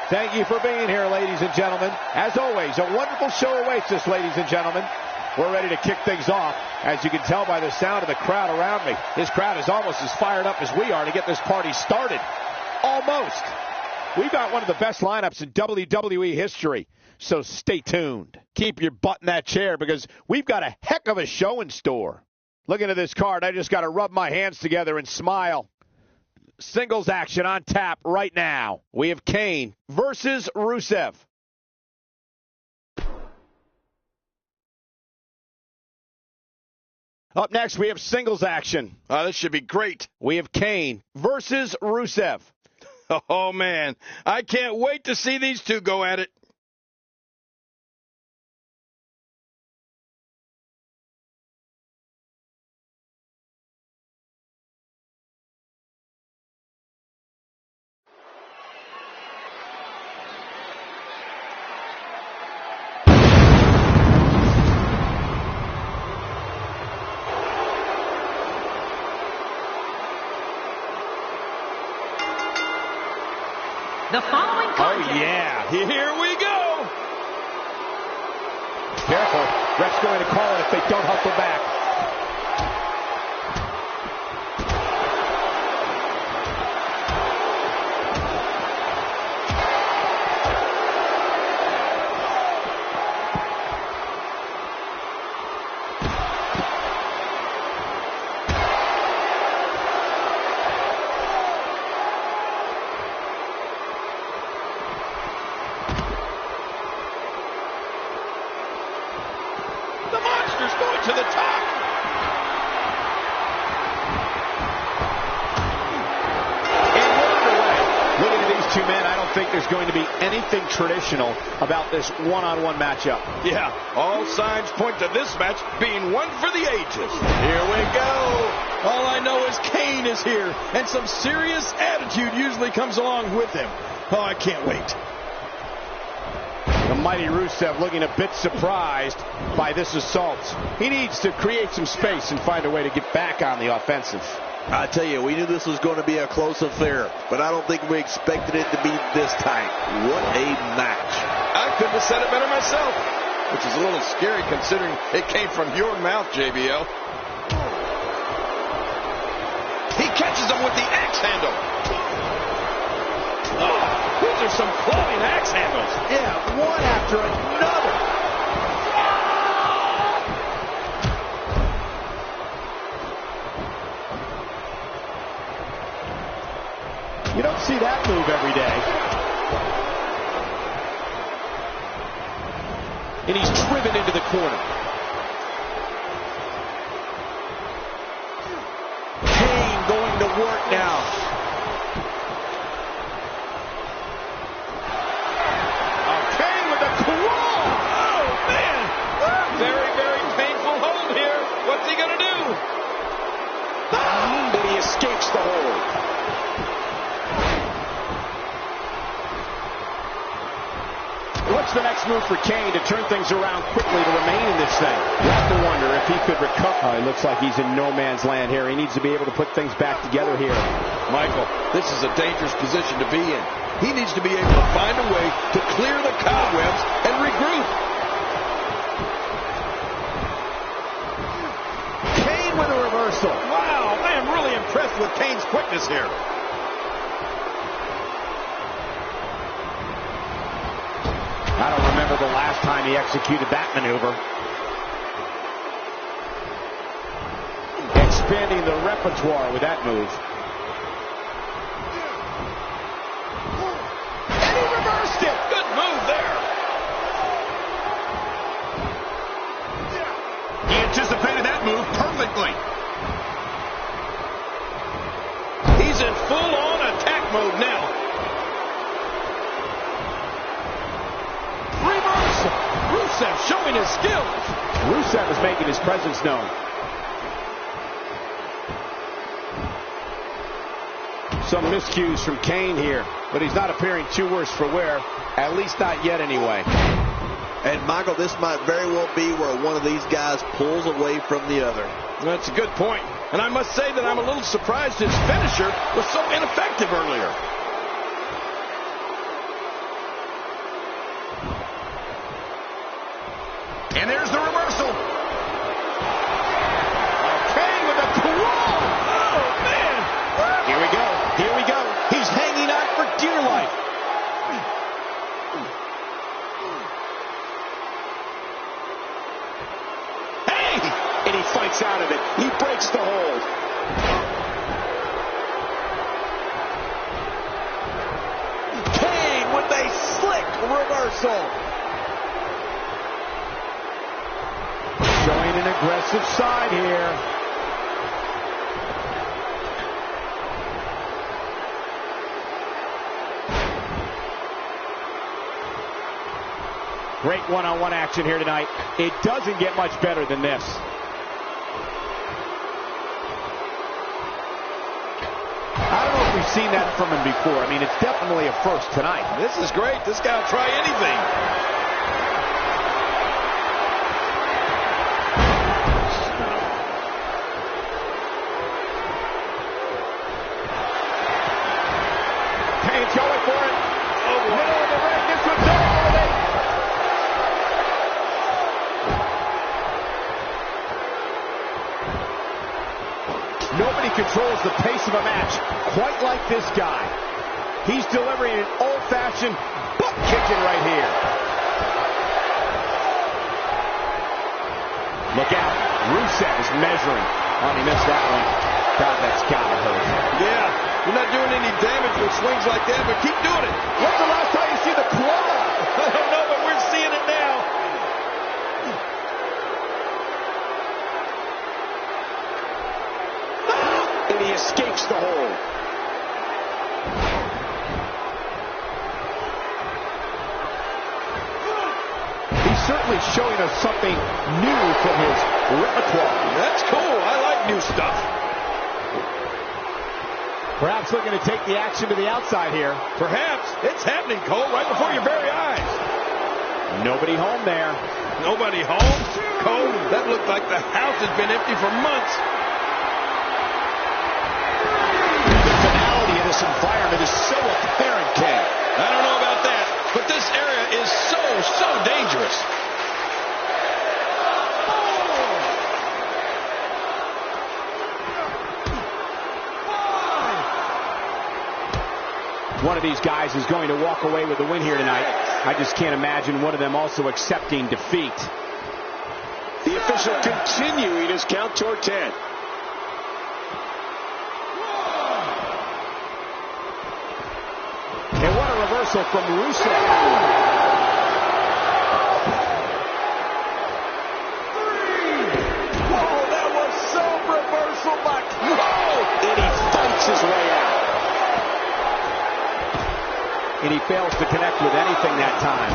Thank you for being here, ladies and gentlemen. As always, a wonderful show awaits us, ladies and gentlemen. We're ready to kick things off. As you can tell by the sound of the crowd around me, this crowd is almost as fired up as we are to get this party started. Almost. We've got one of the best lineups in WWE history, so stay tuned. Keep your butt in that chair because we've got a heck of a show in store. Looking at this card, I just got to rub my hands together and smile. Singles action on tap right now. We have Kane versus Rusev. Up next, we have singles action. This should be great. We have Kane versus Rusev. Oh, man. I can't wait to see these two go at it. The following contest. Oh, yeah. Here we go. Careful. Ref's going to call it if they don't hustle back. Going to the top. And we're underway. Looking at these two men, I don't think there's going to be anything traditional about this one-on-one matchup. Yeah, all signs point to this match being one for the ages. Here we go. All I know is Kane is here, and some serious attitude usually comes along with him. Oh, I can't wait. The mighty Rusev looking a bit surprised by this assault. He needs to create some space and find a way to get back on the offensive. I tell you, we knew this was going to be a close affair, but I don't think we expected it to be this tight. What a match. I couldn't have said it better myself, which is a little scary considering it came from your mouth, JBL. He catches him with the axe handle. Oh. Those are some clubbing axe handles. Yeah, one after another. You don't see that move every day. And he's driven into the corner. Kane going to work now. What's he going to do? But he escapes the hold. What's the next move for Kane to turn things around quickly to remain in this thing? You have to wonder if he could recover. It looks like he's in no man's land here. He needs to be able to put things back together here. Michael, this is a dangerous position to be in. He needs to be able to find a way to clear the cobwebs and regroup. With a reversal. Wow, I am really impressed with Kane's quickness here. I don't remember the last time he executed that maneuver. Expanding the repertoire with that move. And he reversed it. Good move there. He anticipated that move perfectly. He's in full-on attack mode now. Reversal. Rusev showing his skills. Rusev is making his presence known. Some miscues from Kane here, but he's not appearing too worse for wear, at least not yet anyway. And, Michael, this might very well be where one of these guys pulls away from the other. That's a good point. And I must say that I'm a little surprised his finisher was so ineffective earlier. reversal. Showing an aggressive side here. Great one-on-one action here tonight. It doesn't get much better than this. I don't know if we've seen that from him before. I mean, it's definitely a first tonight. This is great. This guy will try anything. Kane's going for it. Oh, middle of the ring. This one's over. Nobody controls the pace of a match quite like this guy. He's delivering an old-fashioned butt kicking right here. Look out. Rusev is measuring. Oh, he missed that one. God, that's gotta hurt. Yeah, you're not doing any damage with swings like that, but keep doing it. When's the last time you see the claw? I don't know, but we're seeing it now. And he escapes the hold. He's certainly showing us something new from his repertoire. That's cool. I like new stuff. Perhaps looking to take the action to the outside here. Perhaps. It's happening, Cole, right before your very eyes. Nobody home there. Nobody home? Cole, that looked like the house has been empty for months. This environment is so apparent, Ken. I don't know about that, but this area is so dangerous. One of these guys is going to walk away with the win here tonight. I just can't imagine one of them also accepting defeat. The official continuing his count toward 10. Reversal from Rusev. Whoa, that was some reversal by Cole. And he fights his way out. And he fails to connect with anything that time.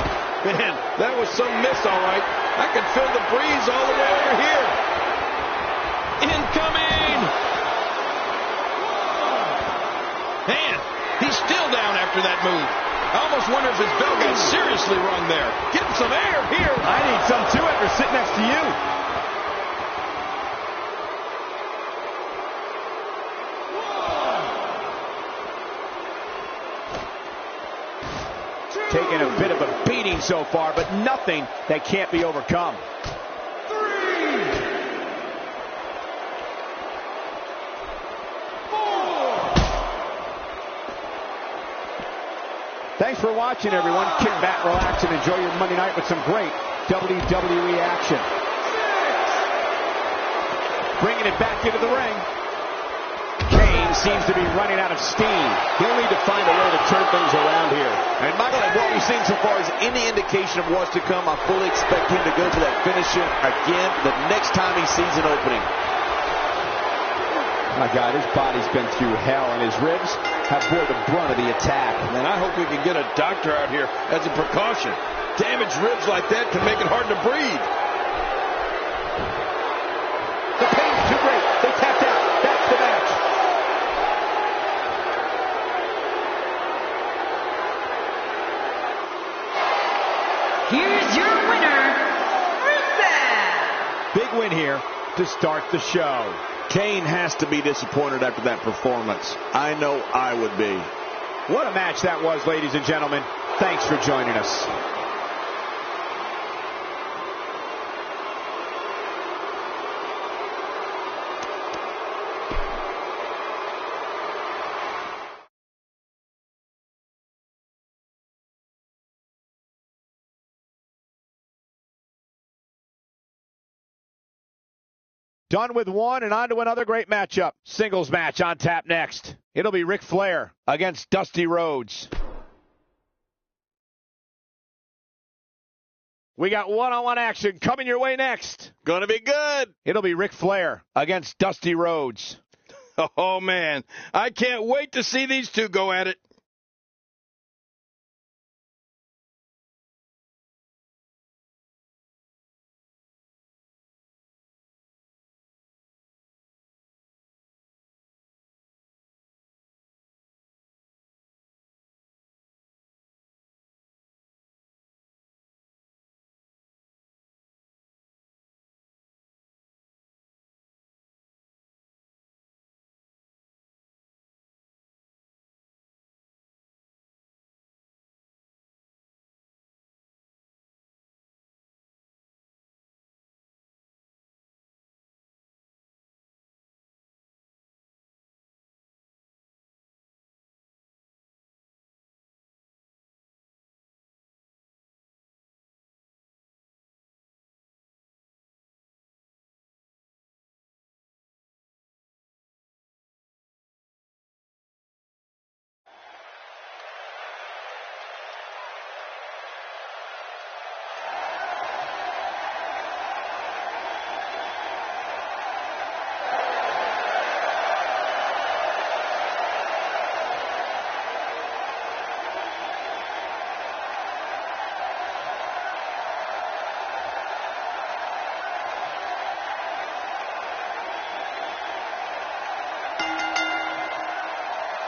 Man, that was some miss, all right. I can feel the breeze all the way over here. Incoming! Man, he's still down after that move. I almost wonder if his bell got seriously wrong there. Get some air here. I need some too after sitting next to you. Taking a bit of a beating so far, but nothing that can't be overcome. Thanks for watching, everyone. Kick back, relax, and enjoy your Monday night with some great WWE action. Bringing it back into the ring. Kane seems to be running out of steam. He'll need to find a way to turn things around here. And Michael, if what we've seen so far is any indication of what's to come, I fully expect him to go for that finisher again the next time he sees an opening. My God, his body's been through hell, and his ribs have bore the brunt of the attack. Man, I hope we can get a doctor out here as a precaution. Damaged ribs like that can make it hard to breathe. The pain's too great. They tapped out. That's the match. Here's your winner, Rusev. Big win here to start the show. Kane has to be disappointed after that performance. I know I would be. What a match that was, ladies and gentlemen. Thanks for joining us. Done with one and on to another great matchup. Singles match on tap next. It'll be Ric Flair against Dusty Rhodes. We got one-on-one action coming your way next. Gonna be good. It'll be Ric Flair against Dusty Rhodes. Oh, man. I can't wait to see these two go at it.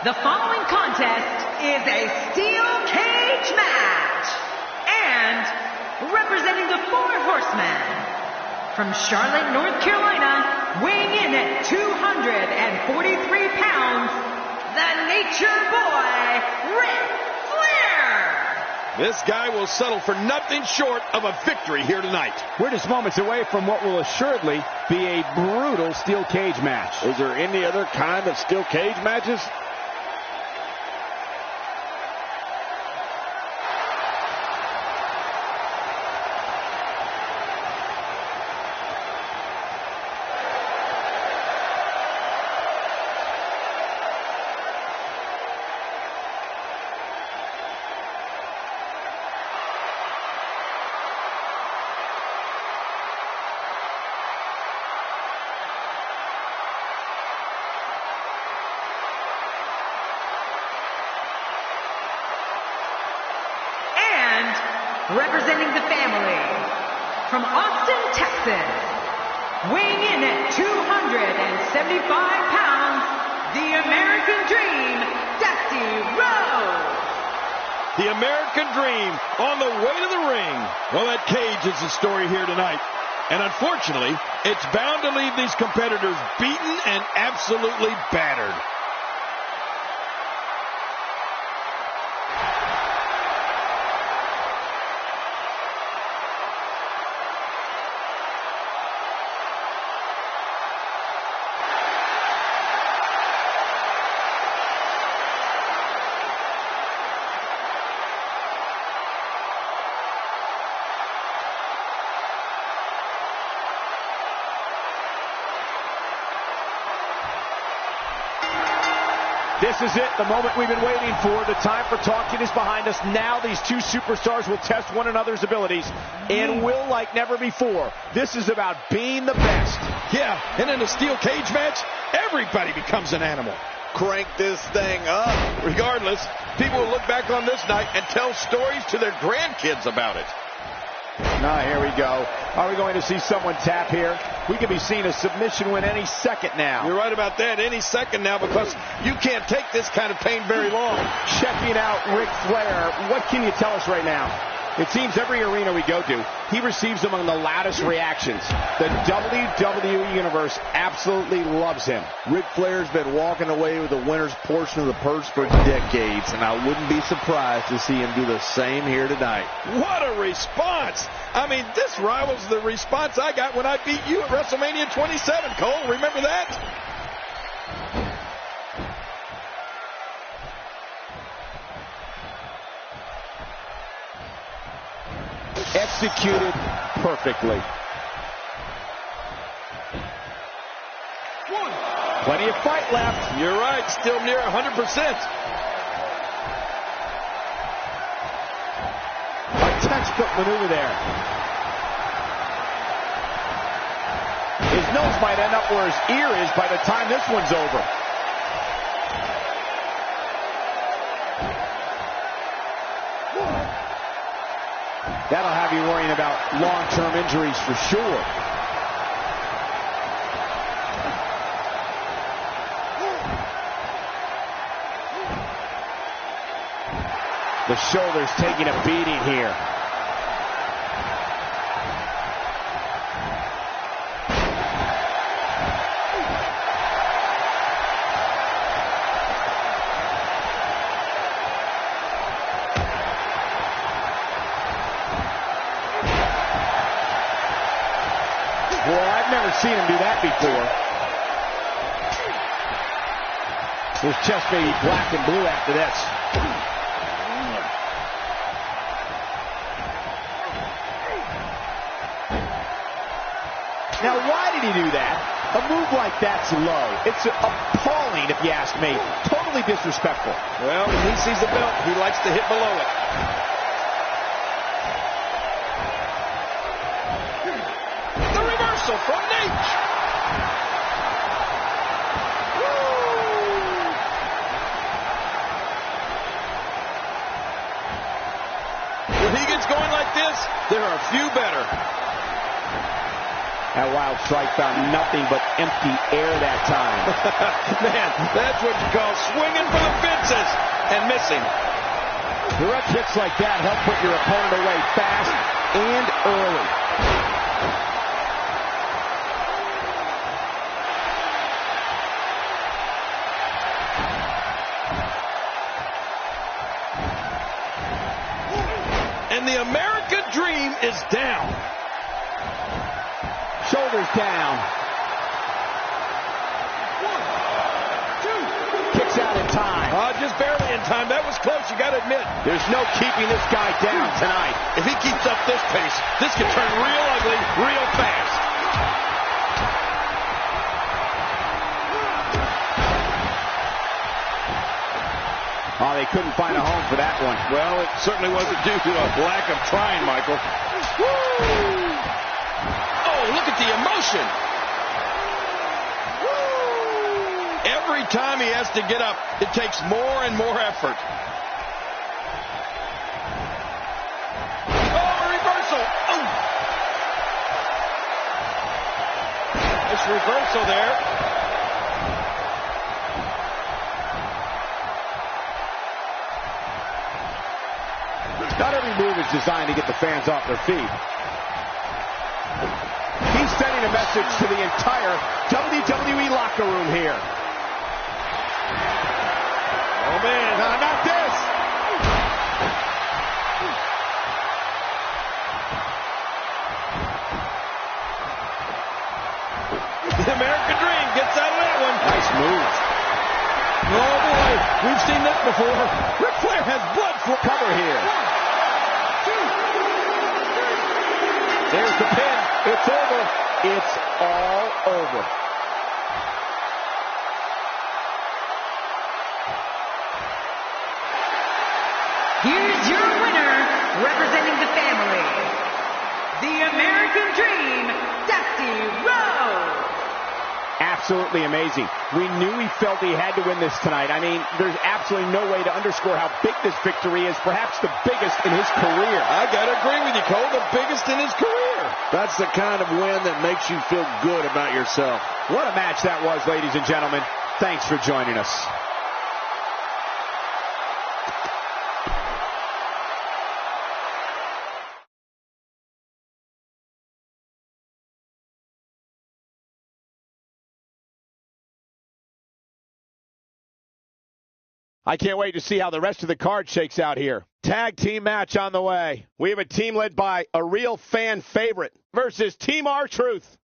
The following contest is a steel cage match. And representing the Four Horsemen, from Charlotte, North Carolina, weighing in at 243 pounds, the Nature Boy, Ric Flair. This guy will settle for nothing short of a victory here tonight. We're just moments away from what will assuredly be a brutal steel cage match. Is there any other kind of steel cage matches? Representing the family, from Austin, Texas, weighing in at 275 pounds, the American Dream, Dusty Rhodes. The American Dream on the way to the ring. Well, that cage is the story here tonight. And unfortunately, it's bound to leave these competitors beaten and absolutely battered. This is it, the moment we've been waiting for. The time for talking is behind us. Now these two superstars will test one another's abilities and will like never before. This is about being the best. Yeah, and in a steel cage match, everybody becomes an animal. Crank this thing up. Regardless, people will look back on this night and tell stories to their grandkids about it. Now, here we go. Are we going to see someone tap here? We could be seeing a submission win any second now. You're right about that. Any second now, because you can't take this kind of pain very long. Checking out Ric Flair. What can you tell us right now? It seems every arena we go to, he receives among the loudest reactions. The WWE Universe absolutely loves him. Ric Flair's been walking away with the winner's portion of the purse for decades, and I wouldn't be surprised to see him do the same here tonight. What a response! I mean, this rivals the response I got when I beat you at WrestleMania 27, Cole. Remember that? Executed perfectly. Plenty of fight left. You're right, still near 100%. A Textbook maneuver there. His nose might end up where his ear is by the time this one's over. That'll have you worrying about long-term injuries for sure. The shoulder's taking a beating here. Well, I've never seen him do that before. His chest may be black and blue after this. Now, why did he do that? A move like that's low. It's appalling, if you ask me. Totally disrespectful. Well, when he sees the belt, he likes to hit below it. The reversal from Nate. When he gets going like this, there are a few better. That wild strike found nothing but empty air that time. Man, that's what you call swinging for the fences and missing. Direct hits like that help put your opponent away fast and early. And the American Dream is down. Shoulders down. 1, 2. Kicks out in time. Just barely in time. That was close, you got to admit. There's no keeping this guy down tonight. If he keeps up this pace, this can turn real ugly real fast. Oh, they couldn't find a home for that one. Well, it certainly wasn't due to a lack of trying, Michael. Woo! Oh, look at the emotion. Woo! Every time he has to get up, it takes more and more effort. Oh, reversal. Oh. Nice reversal there. Not every move is designed to get the fans off their feet. He's sending a message to the entire WWE locker room here. Oh, man. No, not this. The American Dream gets out of that one. Nice move. Oh, boy. We've seen this before. Ric Flair has blood for cover here. 1, 2, 3. There's the pin. It's over. It's all over. Here's your winner, representing the family, the American Dream, Dusty Rhodes. Absolutely amazing. We knew he felt he had to win this tonight. I mean, there's absolutely no way to underscore how big this victory is, perhaps the biggest in his career. I got to agree with you, Cole, the biggest in his career. That's the kind of win that makes you feel good about yourself. What a match that was, ladies and gentlemen. Thanks for joining us. I can't wait to see how the rest of the card shakes out here. Tag team match on the way. We have a team led by a real fan favorite versus Team R-Truth.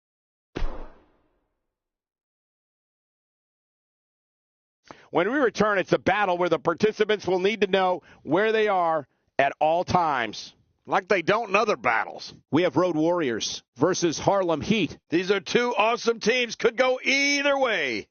When we return, it's a battle where the participants will need to know where they are at all times. Like they don't in other battles. We have Road Warriors versus Harlem Heat. These are two awesome teams. Could go either way.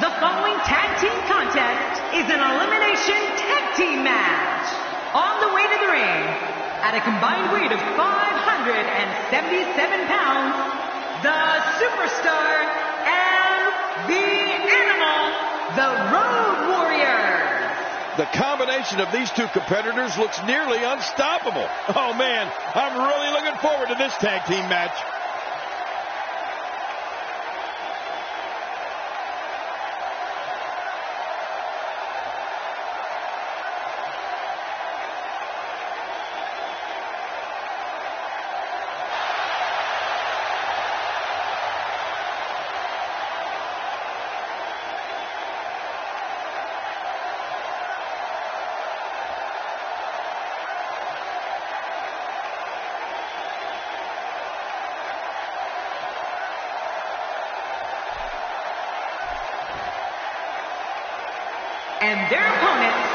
The following tag team contest is an elimination tag team match. On the way to the ring, at a combined weight of 577 pounds, the Superstar and the Animal, the Road Warriors. The combination of these two competitors looks nearly unstoppable. Oh man, I'm really looking forward to this tag team match. And their opponents,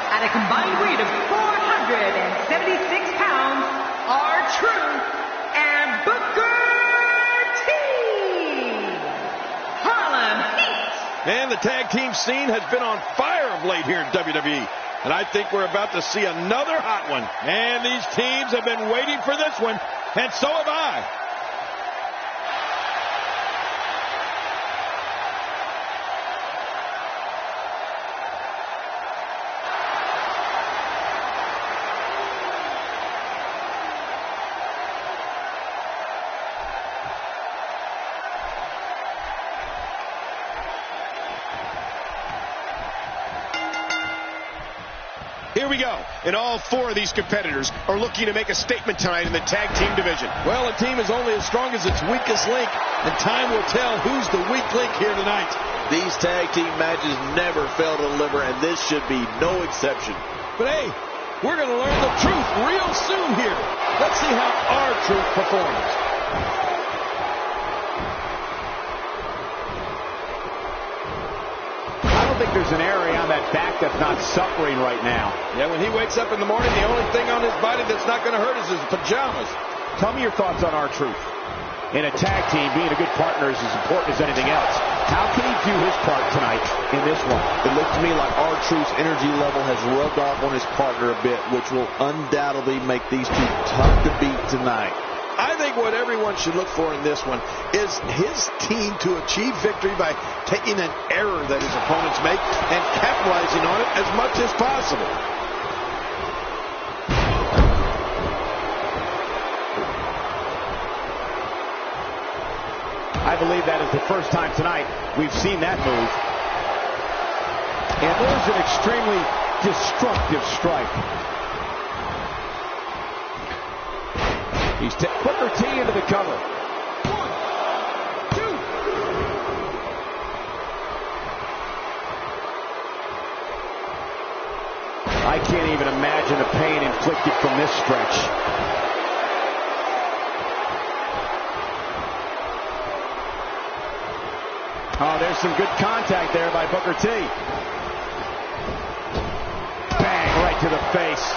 at a combined weight of 476 pounds, are Truth and Booker T. Harlem Heat. And the tag team scene has been on fire of late here in WWE. And I think we're about to see another hot one. And these teams have been waiting for this one, and so have I. Here we go. And all four of these competitors are looking to make a statement tonight in the tag team division. Well, a team is only as strong as its weakest link, and time will tell who's the weak link here tonight. These tag team matches never fail to deliver, and this should be no exception. But hey, we're going to learn the truth real soon here. Let's see how our Truth performs. I don't think there's an area on that back that's not suffering right now. Yeah, when he wakes up in the morning, the only thing on his body that's not going to hurt is his pajamas. Tell me your thoughts on our Truth. In a tag team, being a good partner is as important as anything else. How can he do his part tonight in this one? It looked to me like our Truth's energy level has rubbed off on his partner a bit, which will undoubtedly make these two tough to beat tonight. I think what everyone should look for in this one is his team to achieve victory by taking an error that his opponents make and capitalizing on it as much as possible. I believe that is the first time tonight we've seen that move. And there's an extremely destructive strike. He's Booker T into the cover. 1, 2. I can't even imagine the pain inflicted from this stretch. Oh, there's some good contact there by Booker T. Bang, right to the face.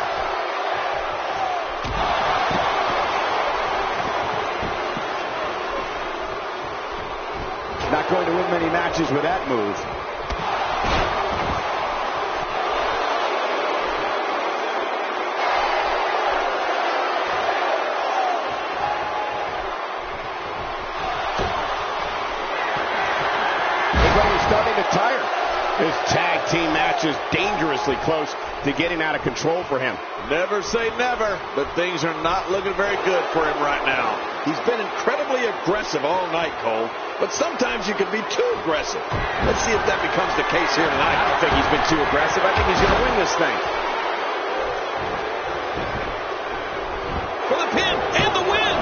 Not going to win many matches with that move. Everybody's starting to tire. This tag team match is dangerously close to getting out of control for him. Never say never, but things are not looking very good for him right now. He's been incredibly aggressive all night, Cole, but sometimes you can be too aggressive. Let's see if that becomes the case here tonight. I don't think he's been too aggressive. I think he's going to win this thing. For the pin and the win.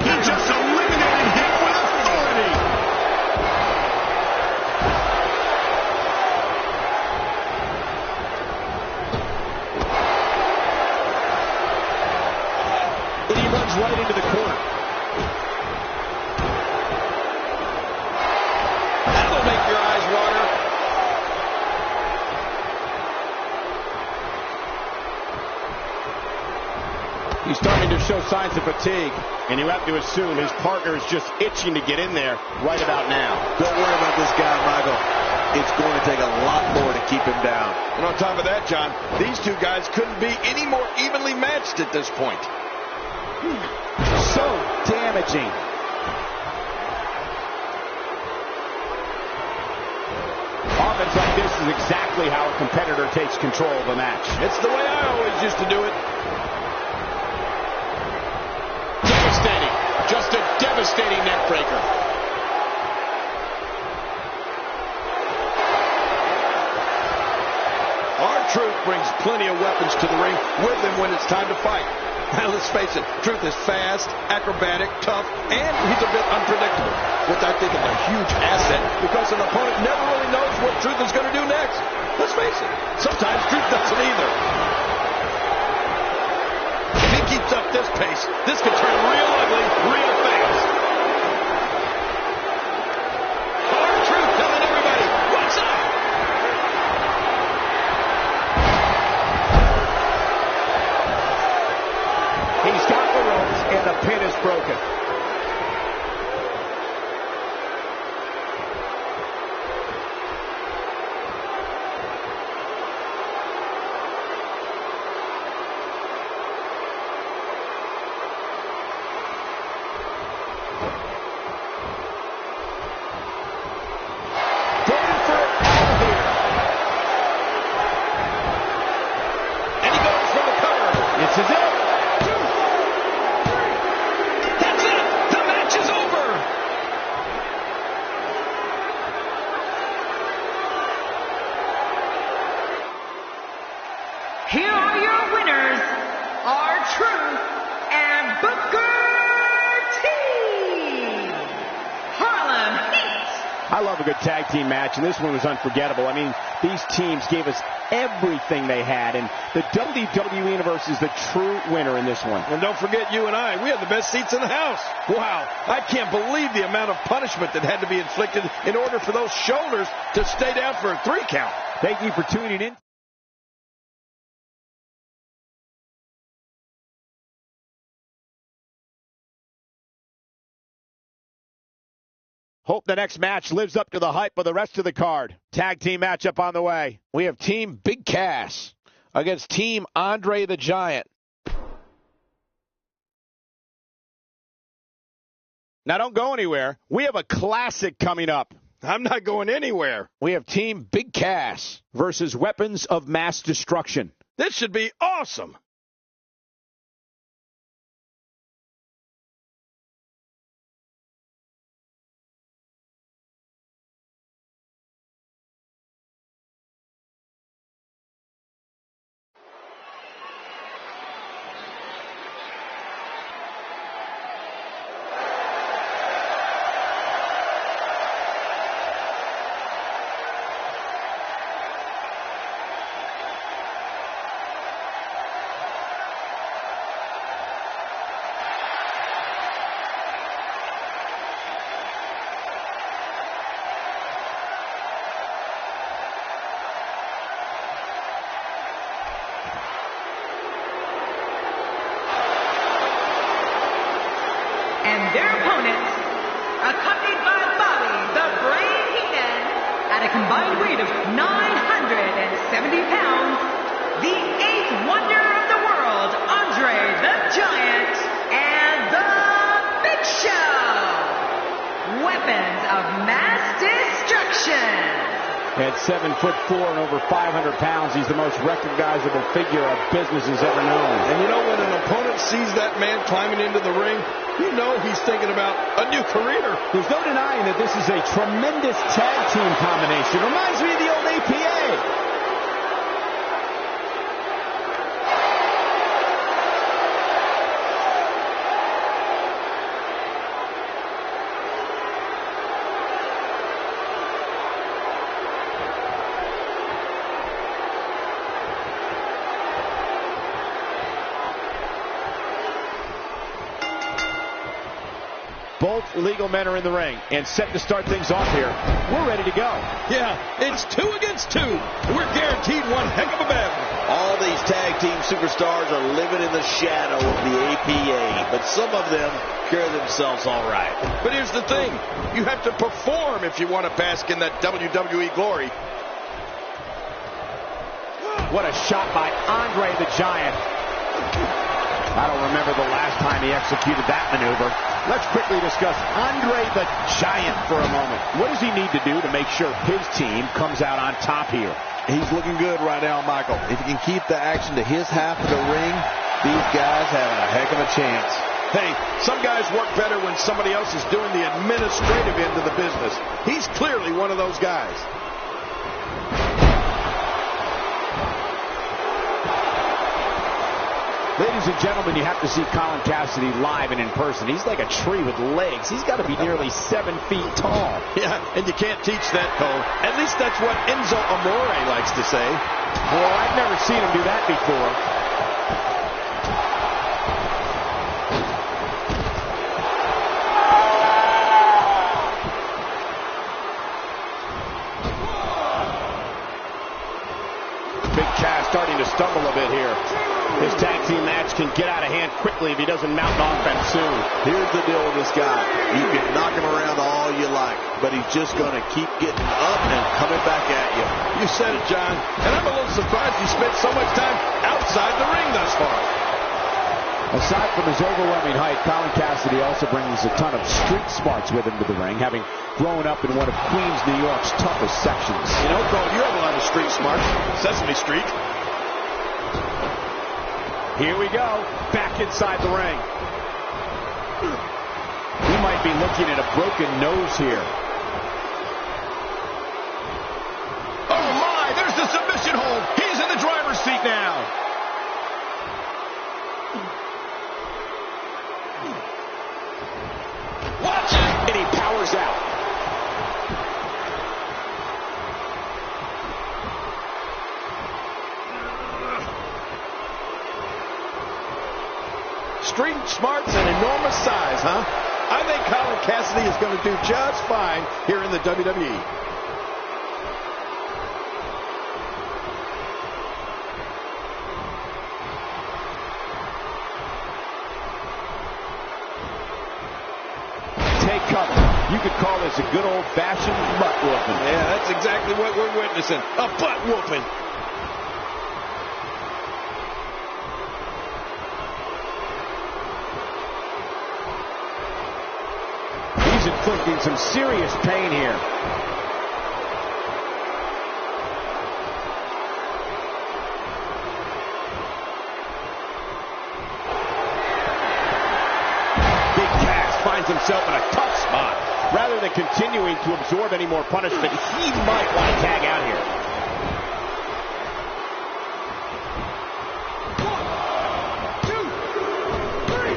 He just eliminated him with authority. And he runs right into the corner. That'll make your eyes water. He's starting to show signs of fatigue, and you have to assume his partner is just itching to get in there right about now. Don't worry about this guy. it's going to take a lot more to keep him down. And on top of that, John, these two guys couldn't be any more evenly matched at this point. So damaging. Offense like this is exactly how a competitor takes control of a match. It's the way I always used to do it. Devastating. Just a devastating neck breaker. R-Truth brings plenty of weapons to the ring with him when it's time to fight. Now, let's face it, Truth is fast, acrobatic, tough, and he's a bit unpredictable, which I think is a huge asset because an opponent never really knows what Truth is going to do next. Let's face it, sometimes Truth doesn't either. If he keeps up this pace, this could turn real ugly real fast. R-Truth telling everybody, what's up? He's got the ropes, and the pin is broken. Going for it all here. And he goes for the cover. This is it. That's it! The match is over! Here are your winners, R-Truth and Booker T. Harlem Heat. I love a good tag team match, and this one was unforgettable. I mean, these teams gave us everything they had, and the WWE Universe is the true winner in this one. And don't forget, you and I, we had the best seats in the house. Wow, I can't believe the amount of punishment that had to be inflicted in order for those shoulders to stay down for a 3 count. Thank you for tuning in. Hope the next match lives up to the hype of the rest of the card. Tag team matchup on the way. We have Team Big Cass against Team Andre the Giant. Now don't go anywhere. We have a classic coming up. I'm not going anywhere. We have Team Big Cass versus Weapons of Mass Destruction. This should be awesome. And their opponents, accompanied by Bobby the Brain Heenan, at a combined weight of 970 pounds, the 8th wonder of the world, Andre the Giant, and the Big Show, Weapons of Mass Destruction. At 7'4" and over 500 pounds, he's the most recognizable figure our business has ever known. And you know, when an opponent sees that man climbing into the ring, you know he's thinking about a new career. There's no denying that this is a tremendous tag team combination. Reminds me of the old APA. Both legal men are in the ring and set to start things off here. We're ready to go. Yeah, it's 2 against 2. We're guaranteed one heck of a battle. All these tag team superstars are living in the shadow of the APA, but some of them carry themselves all right. But here's the thing. You have to perform if you want to bask in that WWE glory. What a shot by Andre the Giant. I don't remember the last time he executed that maneuver. Let's quickly discuss Andre the Giant for a moment. What does he need to do to make sure his team comes out on top here? He's looking good right now, Michael. If he can keep the action to his half of the ring, these guys have a heck of a chance. Hey, some guys work better when somebody else is doing the administrative end of the business. He's clearly one of those guys. Ladies and gentlemen, you have to see Colin Cassidy live and in person. He's like a tree with legs. He's got to be nearly 7 feet tall. Yeah, and you can't teach that, Cole. At least that's what Enzo Amore likes to say. Well, I've never seen him do that before. Big Cass starting to stumble a bit here. His tag team match can get out of hand quickly if he doesn't mount an offense soon. Here's the deal with this guy. You can knock him around all you like, but he's just going to keep getting up and coming back at you. You said it, John. And I'm a little surprised he spent so much time outside the ring thus far. Aside from his overwhelming height, Colin Cassidy also brings a ton of street smarts with him to the ring, having grown up in one of Queens, New York's toughest sections. You know, Cole, you have a lot of street smarts. Sesame Street. Here we go, back inside the ring. We might be looking at a broken nose here. Oh, my, there's the submission hold. He's in the driver's seat now. Watch it! And he powers out. Street smarts and enormous size, huh? I think Colin Cassidy is going to do just fine here in the WWE. Take cover. You could call this a good old-fashioned butt whooping. Yeah, that's exactly what we're witnessing. A butt whooping. Inflicting some serious pain here. Big Cass finds himself in a tough spot. Rather than continuing to absorb any more punishment, he might want to tag out here. 1, 2, 3.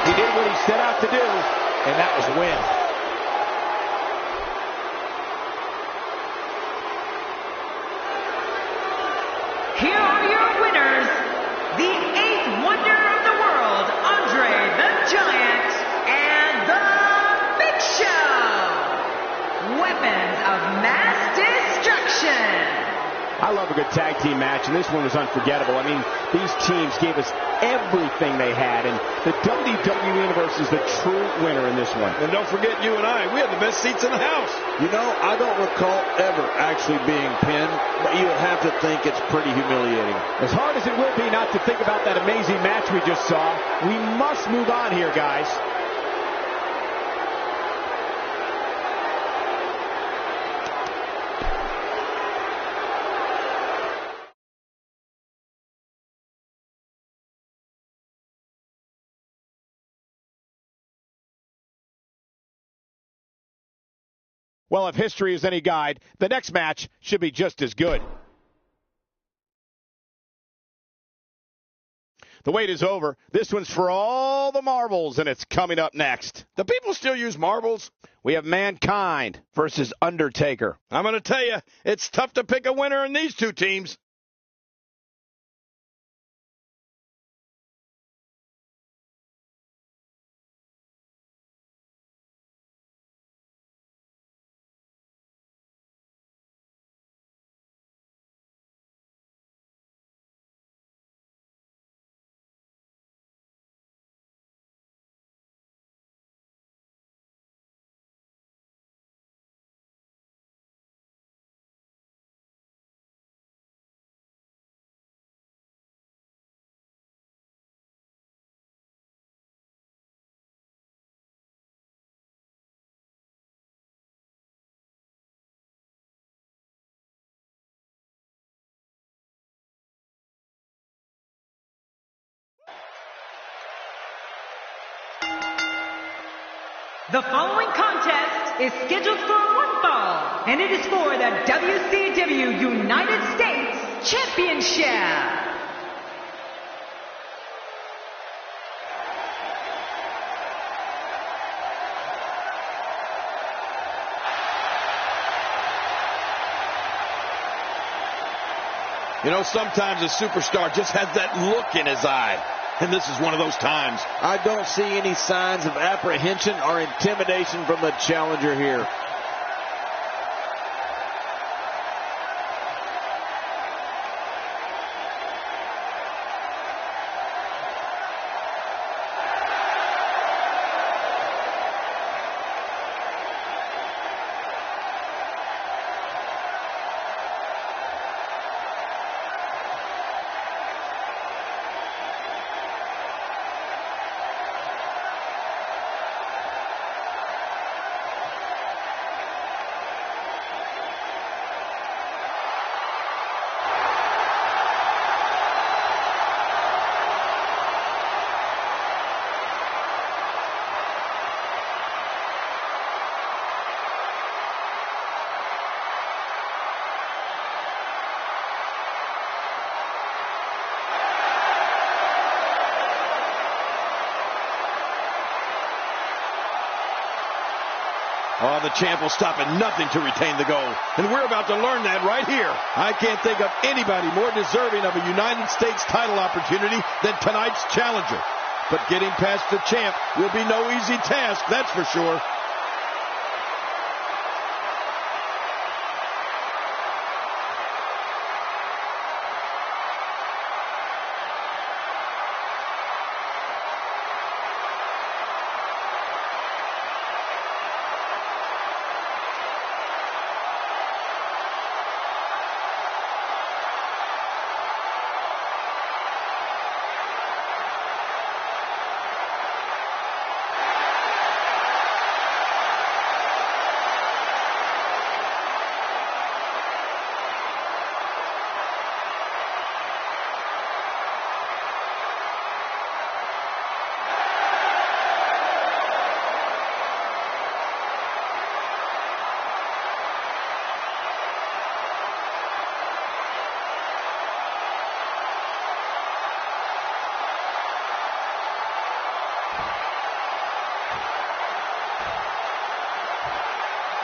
He did what he set out to do. And that was win. Here are your winners, the 8th wonder of the world, Andre the Giant, and the Big Show. Weapons of mass destruction. I love a good tag team match, and this one was unforgettable. I mean, these teams gave us everything they had, and the WWE Universe is the true winner in this one. And don't forget you and I, we had the best seats in the house. You know, I don't recall ever actually being pinned, but you would have to think it's pretty humiliating. As hard as it will be not to think about that amazing match we just saw, we must move on here, guys. Well, if history is any guide, the next match should be just as good. The wait is over. This one's for all the marbles, and it's coming up next. Do people still use marbles? We have Mankind versus Undertaker. I'm going to tell you, it's tough to pick a winner in these two teams. The following contest is scheduled for one fall, and it is for the WCW United States Championship. You know, sometimes a superstar just has that look in his eye. And this is one of those times. I don't see any signs of apprehension or intimidation from the challenger here. Oh, the champ will stop at nothing to retain the gold. And we're about to learn that right here. I can't think of anybody more deserving of a United States title opportunity than tonight's challenger. But getting past the champ will be no easy task, that's for sure.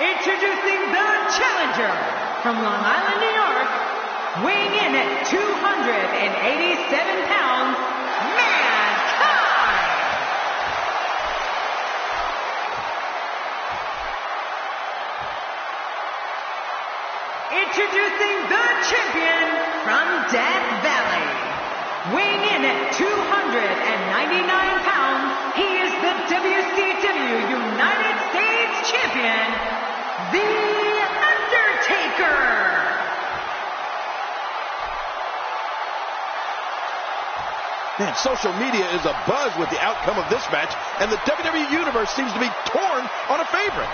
Introducing the challenger from Long Island, New York, weighing in at 287 pounds, Mankind! Introducing the champion from Death Valley, weighing in at 299 pounds, he is the WCW United States Champion, The Undertaker! Man, social media is abuzz with the outcome of this match, and the WWE Universe seems to be torn on a favorite.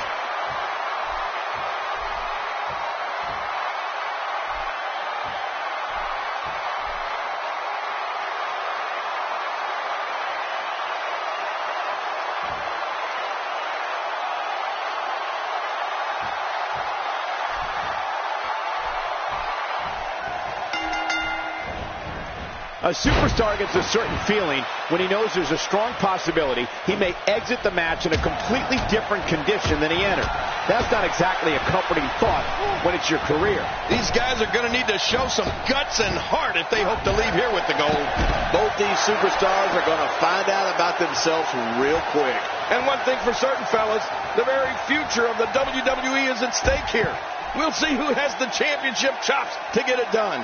A superstar gets a certain feeling when he knows there's a strong possibility he may exit the match in a completely different condition than he entered. That's not exactly a comforting thought when it's your career. These guys are going to need to show some guts and heart if they hope to leave here with the gold. Both these superstars are going to find out about themselves real quick. And one thing for certain, fellas, the very future of the WWE is at stake here. We'll see who has the championship chops to get it done.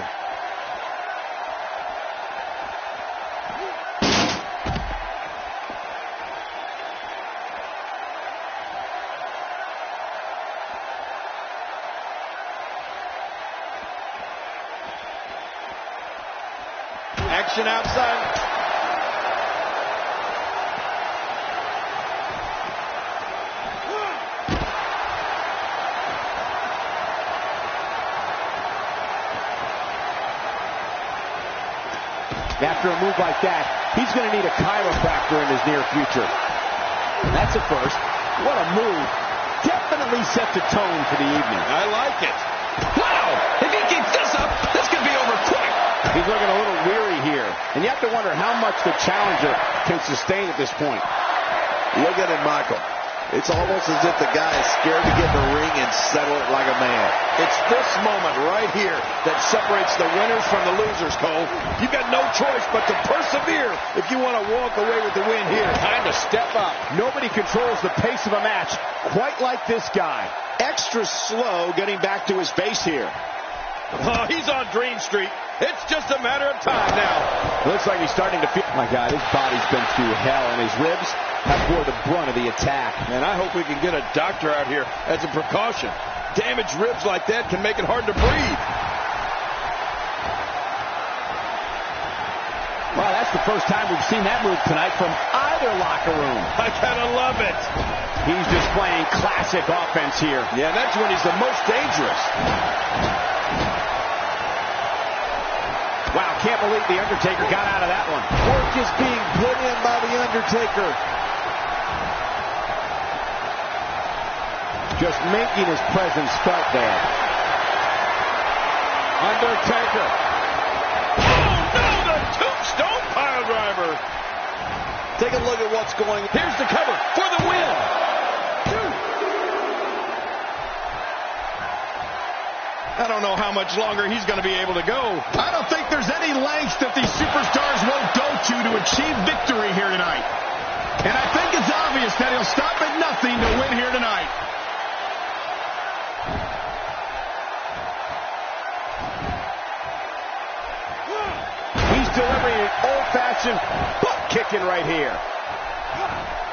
Action outside. After a move like that, he's going to need a chiropractor in his near future. That's a first. What a move. Definitely set the tone for the evening. I like it. Wow! If he keeps this up, this could be over quick. He's looking a little weary here. And you have to wonder how much the challenger can sustain at this point. Look at it, Michael. It's almost as if the guy is scared to get in the ring and settle it like a man. It's this moment right here that separates the winners from the losers, Cole. You've got no choice but to persevere if you want to walk away with the win here. Time to step up. Nobody controls the pace of a match quite like this guy. Extra slow getting back to his base here. Oh, he's on Dream Street. It's just a matter of time now. Looks like he's starting to feel... My God, his body's been through hell, and his ribs have bore the brunt of the attack. And I hope we can get a doctor out here as a precaution. Damaged ribs like that can make it hard to breathe. Well, that's the first time we've seen that move tonight from either locker room. I kind of love it. He's displaying classic offense here. Yeah, that's when he's the most dangerous. Wow, can't believe The Undertaker got out of that one. Work is being put in by The Undertaker. Just making his presence felt there. Undertaker. Oh, no, the tombstone piledriver. Take a look at what's going on. Here's the cover for the win. I don't know how much longer he's going to be able to go. I don't think there's any lengths that these superstars won't go to achieve victory here tonight. And I think it's obvious that he'll stop at nothing to win here tonight. He's delivering an old-fashioned butt kicking right here.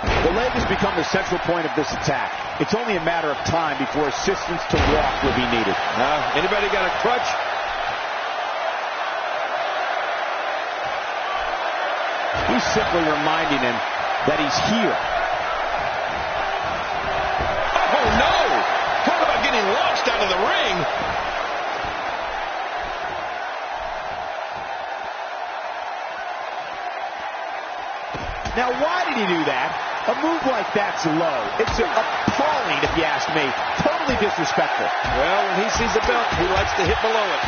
The leg has become the central point of this attack. It's only a matter of time before assistance to walk will be needed. Anybody got a crutch? He's simply reminding him that he's here. Oh, no! Talk about getting launched out of the ring. Now, why did he do that? A move like that's low. It's appalling, if you ask me. Totally disrespectful. Well, when he sees the belt, he likes to hit below it.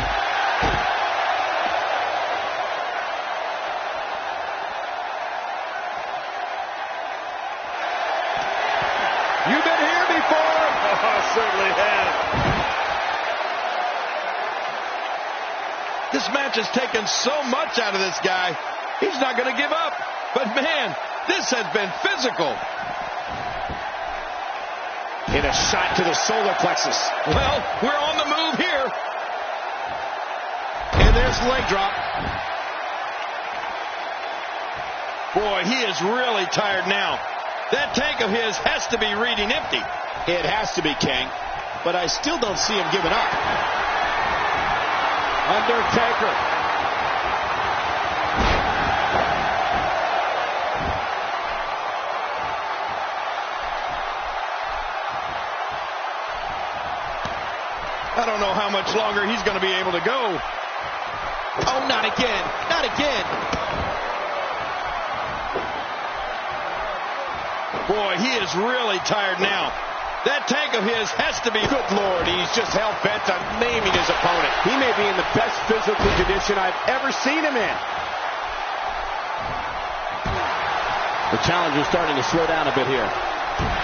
You've been here before. Oh, I certainly have. This match has taken so much out of this guy. He's not going to give up. But, man, this has been physical. In a shot to the solar plexus. Well, we're on the move here. And there's the leg drop. Boy, he is really tired now. That tank of his has to be reading empty. It has to be, King. But I still don't see him giving up. Undertaker. I don't know how much longer he's going to be able to go. Oh, not again. Not again. Boy, he is really tired now. That tank of his has to be... Good Lord, he's just hell-bent on maiming his opponent. He may be in the best physical condition I've ever seen him in. The challenger's starting to slow down a bit here.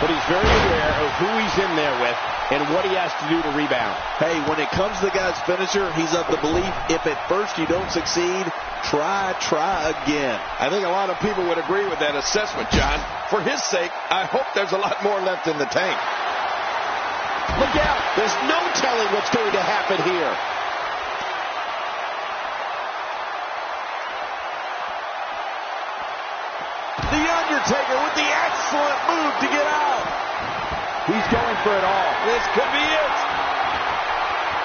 But he's very aware of who he's in there with and what he has to do to rebound. Hey, when it comes to the guy's finisher, he's of the belief if at first you don't succeed, try again. I think a lot of people would agree with that assessment, John. For his sake, I hope there's a lot more left in the tank. Look out! There's no telling what's going to happen here. The Undertaker with the excellent move to get out. He's going for it all. This could be it.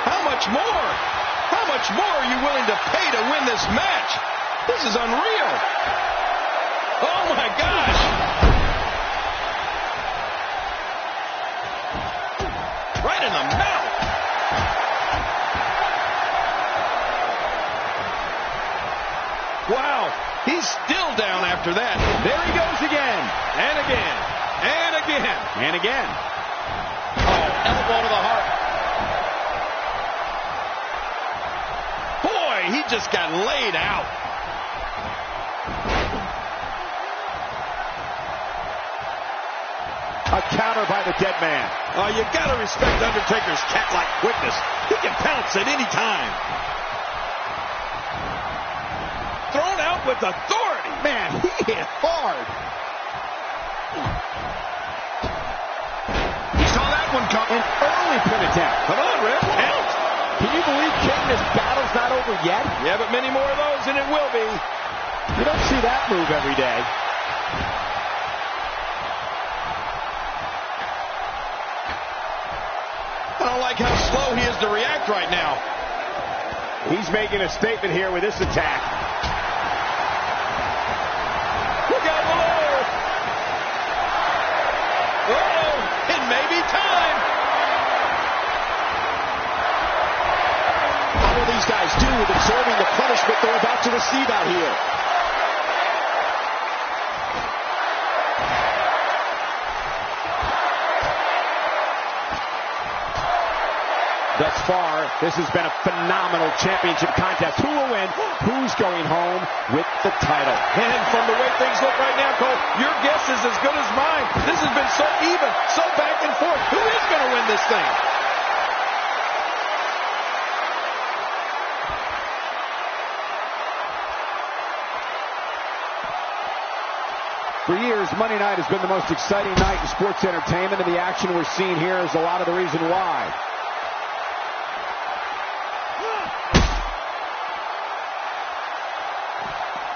How much more? How much more are you willing to pay to win this match? This is unreal. Oh, my gosh. Right in the mouth. Wow. He's still down after that. There he goes again. And again. And again. again. And again. Oh, elbow to the heart. Boy, he just got laid out. A counter by the dead man. Oh, you got to respect Undertaker's cat-like quickness. He can pounce at any time. Thrown out with authority. Man, he hit hard. You saw that one coming. An early pin attempt. Come on, Rip. Count. Can you believe, King, this battle's not over yet? Yeah, but many more of those, and it will be. You don't see that move every day. I don't like how slow he is to react right now. He's making a statement here with this attack. Look out below. Uh-oh, it may be time. How will these guys do with absorbing the punishment they're about to receive out here? Thus far, this has been a phenomenal championship contest. Who will win? Who's going home with the title? And from the way things look right now, Cole, your guess is as good as mine. This has been so even, so back and forth. Who is going to win this thing? For years, Monday night has been the most exciting night in sports entertainment, and the action we're seeing here is a lot of the reason why.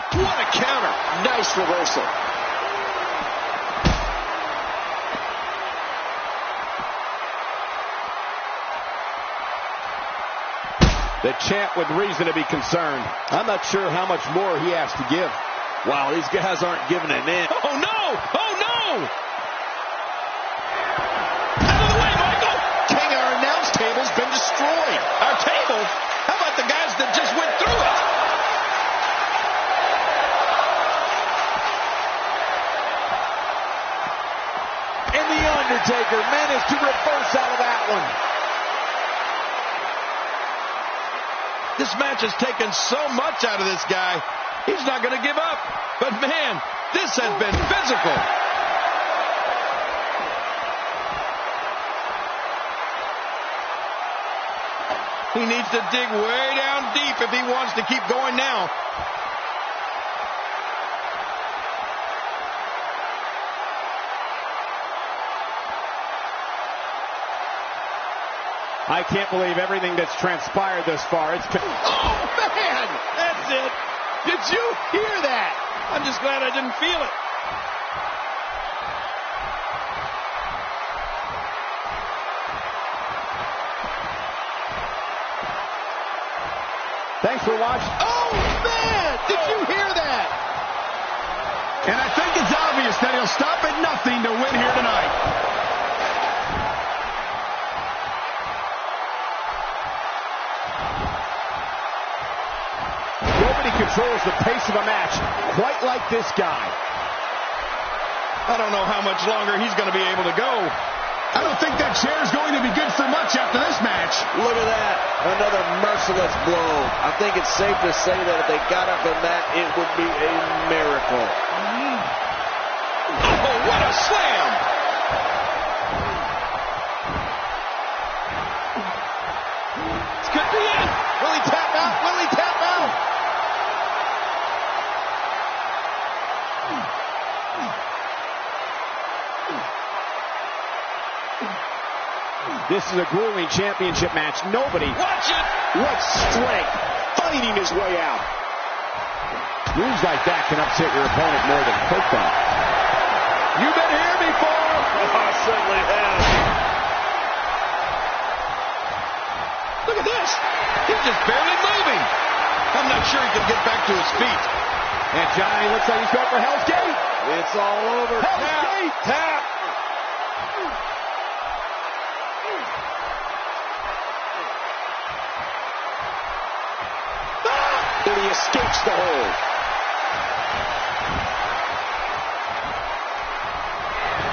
What a counter. Nice reversal. The champ with reason to be concerned. I'm not sure how much more he has to give. Wow, these guys aren't giving an inch. Oh, no! Oh, no! Out of the way, Michael! King, our announce table's been destroyed. Our table? How about the guys that just went through it? And The Undertaker managed to reverse out of that one. This match has taken so much out of this guy. He's not going to give up. But, man, this has been physical. He needs to dig way down deep if he wants to keep going now. I can't believe everything that's transpired thus far. It's been... Oh, man! That's it. Did you hear that? I'm just glad I didn't feel it. Thanks for watching. Oh, man! Did you hear that? And I think it's obvious that he'll stop at nothing to win here tonight. Nobody controls the pace of a match quite like this guy. I don't know how much longer he's going to be able to go. I don't think that chair's going to be good for much after this match. Look at that. Another merciless blow. I think it's safe to say that if they got up from that, it would be a miracle. Oh, what a slam! This could be it. Will he tap out? Will he tap out? This is a grueling championship match. Nobody. Watch it. What strength. Fighting his way out. Moves like that can upset your opponent more than hurt them. You've been here before. Oh, I certainly have. Look at this. He's just barely moving. I'm not sure he can get back to his feet. And Johnny looks like he's going for Hell's Gate. It's all over. Hell's Gate. Tap. And he escapes the hold.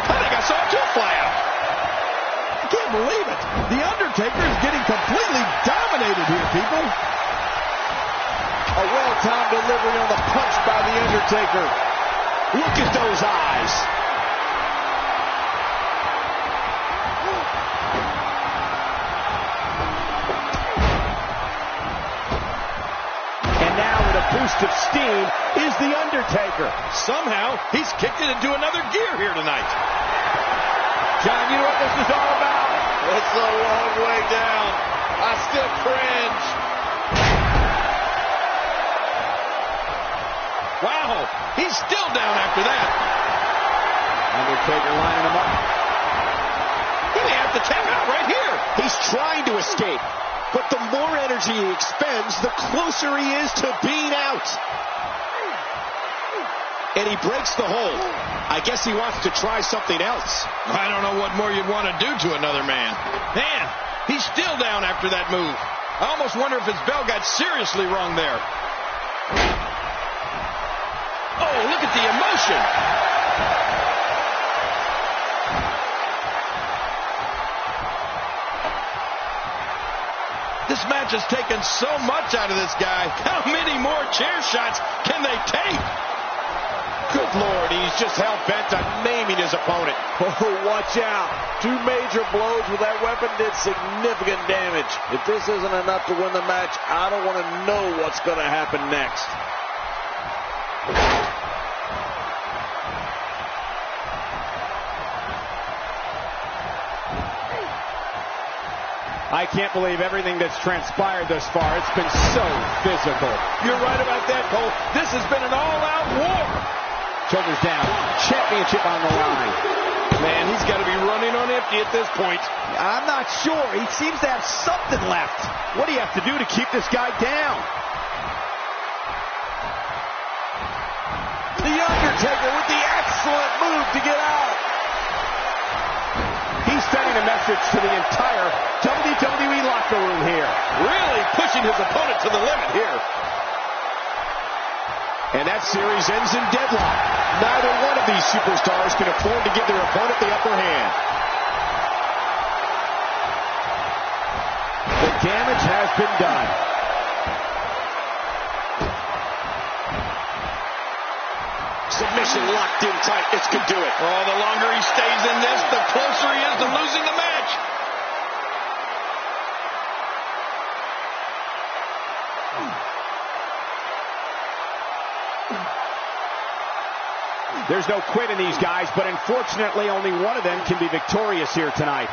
I think I saw two. believe it. The Undertaker is getting completely dominated here, people. A well-timed delivery on the punch by the Undertaker. Look at those eyes. And now with a boost of steam is the Undertaker. Somehow, he's kicked it into another gear here tonight. John, you know what this is all about? It's a long way down. I still cringe. Wow, he's still down after that. Undertaker lining him up. He may have to tap out right here. He's trying to escape, but the more energy he expends, the closer he is to being out. And he breaks the hold. I guess he wants to try something else. I don't know what more you'd want to do to another man. Man, he's still down after that move. I almost wonder if his bell got seriously wrong there. Oh, look at the emotion. This match has taken so much out of this guy. How many more chair shots can they take? Good Lord, he's just hell-bent on maiming his opponent. Oh, watch out. 2 major blows with that weapon did significant damage. If this isn't enough to win the match, I don't want to know what's going to happen next. I can't believe everything that's transpired thus far. It's been so physical. You're right about that, Cole. This has been an all-out war. Shoulders down. Championship on the line. Man, he's got to be running on empty at this point. I'm not sure. He seems to have something left. What do you have to do to keep this guy down? The Undertaker with the excellent move to get out. He's sending a message to the entire WWE locker room here. Really pushing his opponent to the limit here. And that series ends in deadlock. Neither one of these superstars can afford to give their opponent the upper hand. The damage has been done. Submission locked in tight. This could do it. Oh, the longer he stays in this, the closer he is to losing the match. There's no quit in these guys, but unfortunately only one of them can be victorious here tonight.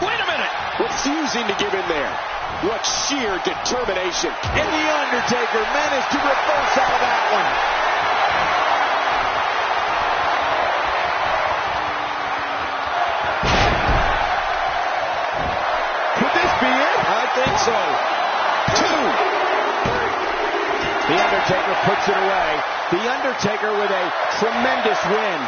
Wait a minute! Refusing to give in there. What sheer determination. And the Undertaker managed to reverse out of that one. Could this be it? I think so. 2. The Undertaker puts it away. The Undertaker with a tremendous win.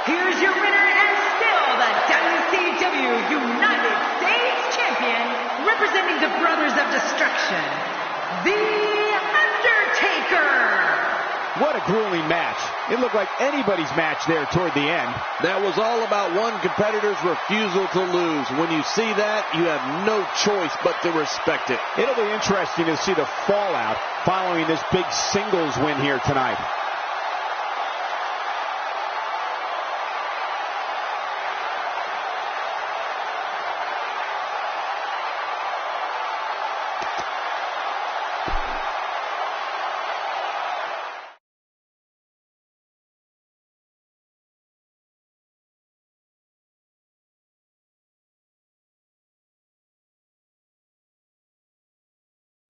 Here's your winner and still the WCW United States Champion, representing the Brothers of Destruction, The Undertaker. What a grueling match. It looked like anybody's match there toward the end. That was all about one competitor's refusal to lose. When you see that, you have no choice but to respect it. It'll be interesting to see the fallout following this big singles win here tonight.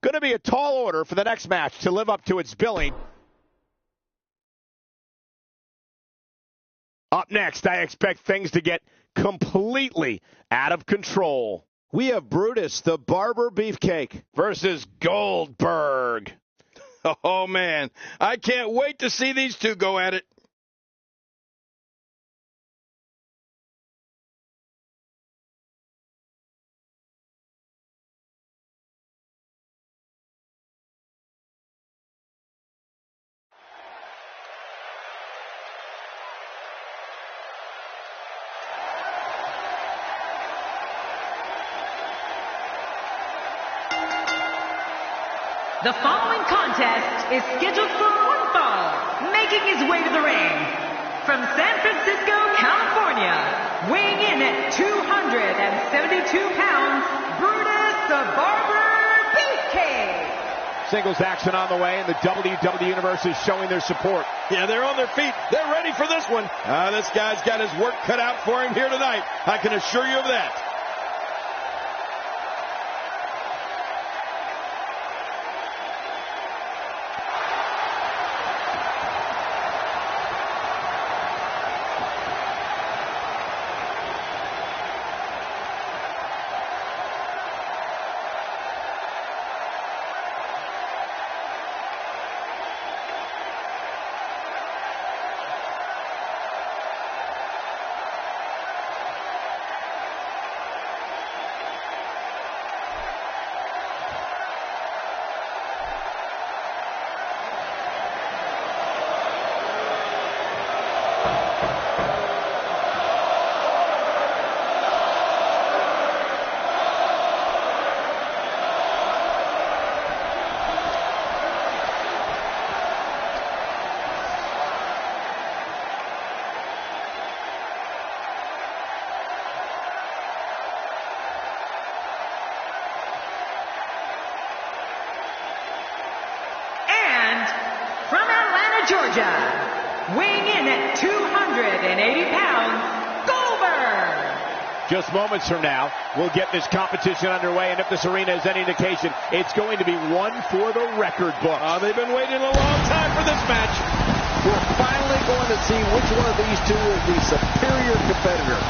Going to be a tall order for the next match to live up to its billing. Up next, I expect things to get completely out of control. We have Brutus, the Barber Beefcake, versus Goldberg. Oh, man. I can't wait to see these two go at it. The following contest is scheduled for one fall. Making his way to the ring from San Francisco, California, weighing in at 272 pounds, Brutus the Barber Beefcake. Singles action on the way, and the WCW Universe is showing their support. Yeah, they're on their feet. They're ready for this one. This guy's got his work cut out for him here tonight. I can assure you of that. Georgia, weighing in at 280 pounds, Goldberg. Just moments from now, we'll get this competition underway, and if this arena is any indication, it's going to be one for the record book. They've been waiting a long time for this match. We're finally going to see which one of these two is the superior competitor.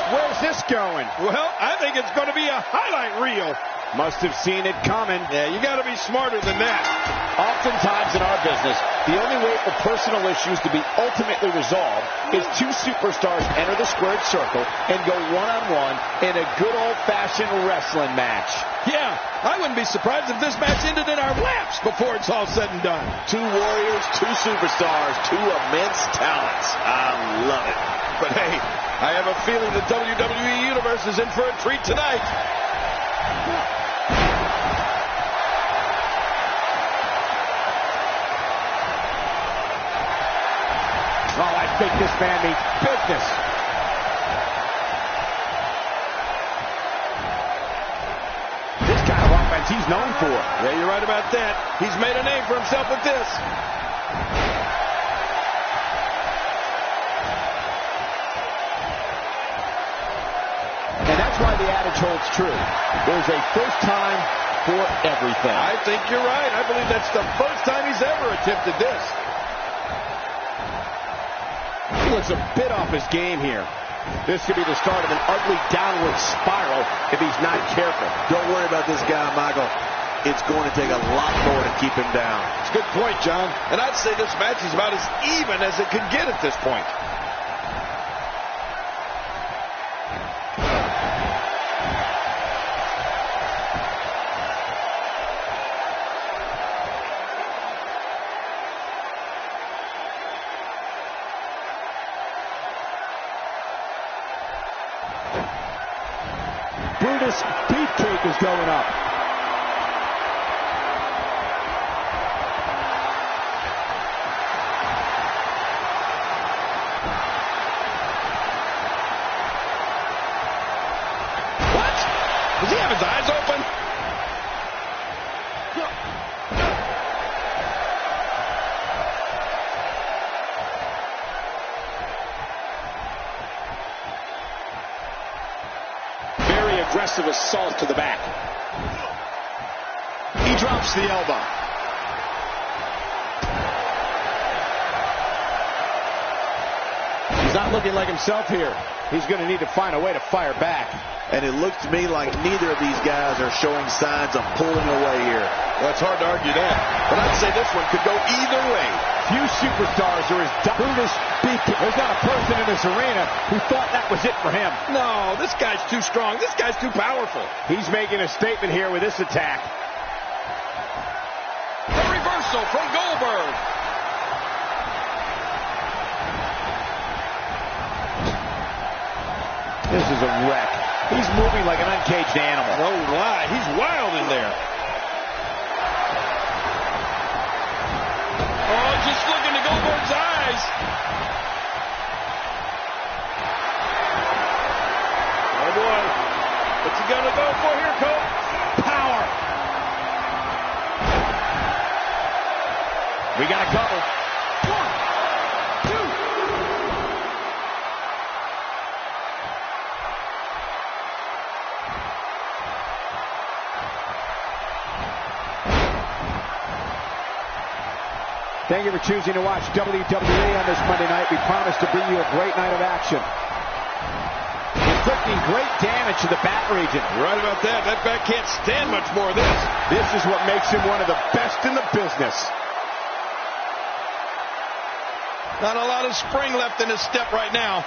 Where's this going? Well, I think it's going to be a highlight reel. Must have seen it coming. Yeah, you got to be smarter than that. Oftentimes in our business, the only way for personal issues to be ultimately resolved is two superstars enter the squared circle and go one-on-one in a good old-fashioned wrestling match. Yeah, I wouldn't be surprised if this match ended in our laps before it's all said and done. Two warriors, two superstars, two immense talents. I love it. But hey, I have a feeling the WWE Universe is in for a treat tonight. Oh, I think this man means business. This kind of offense he's known for. Yeah, you're right about that. He's made a name for himself with this. And that's why the adage holds true. There's a first time for everything. I think you're right. I believe that's the first time he's ever attempted this. He looks a bit off his game here. This could be the start of an ugly downward spiral if he's not careful. Don't worry about this guy, Michael. It's going to take a lot more to keep him down. It's a good point, John. And I'd say this match is about as even as it could get at this point. Brutus Beefcake is going up. What? Does he have his eyes open? aggressive assault to the back. He drops the elbow. He's not looking like himself here. He's going to need to find a way to fire back. And it looked to me like neither of these guys are showing signs of pulling away here. Well, it's hard to argue that. But I'd say this one could go either way. Few superstars are as brutish beacon. There's not a person in this arena who thought that was it for him. No, this guy's too strong. This guy's too powerful. He's making a statement here with this attack. The reversal from Goldberg. This is a wreck. He's moving like an uncaged animal. Oh, my. He's wild in there. Oh, just look into Goldberg's eyes. Oh, boy. What's he going to go for here, Cole? Power. We got a couple. 1, 2. Thank you for choosing to watch WWE on this Monday night. We promise to bring you a great night of action. Inflicting great damage to the back region. Right about that. That back can't stand much more of this. This is what makes him one of the best in the business. Not a lot of spring left in his step right now.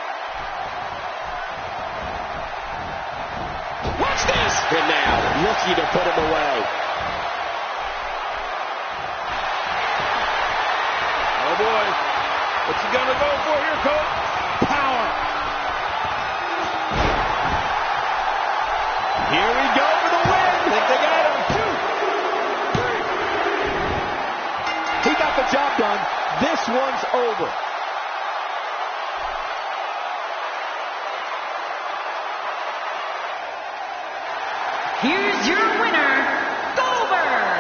Watch this! And now, looking to put him away. Oh, boy. What's he going to go for here, Cole? Power. Here we go for the win. I think they got him. 2, 3. He got the job done. This one's over. Here's your winner, Goldberg.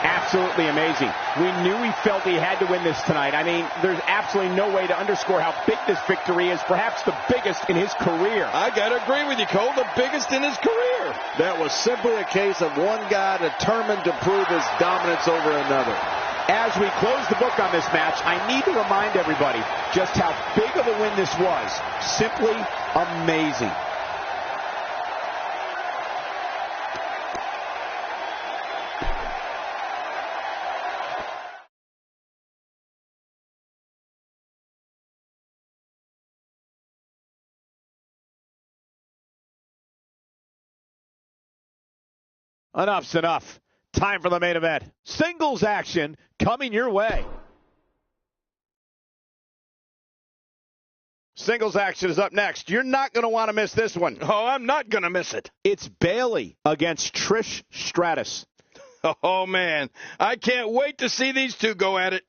Absolutely amazing. We knew he felt he had to win this tonight. I mean, there's absolutely no way to underscore how big this victory is, perhaps the biggest in his career. I got to agree with you, Cole, the biggest in his career. That was simply a case of one guy determined to prove his dominance over another. As we close the book on this match, I need to remind everybody just how big of a win this was. Simply amazing. Enough's enough. Time for the main event. Singles action coming your way. Singles action is up next. You're not going to want to miss this one. Oh, I'm not going to miss it. It's Bayley against Trish Stratus. Oh, man. I can't wait to see these two go at it.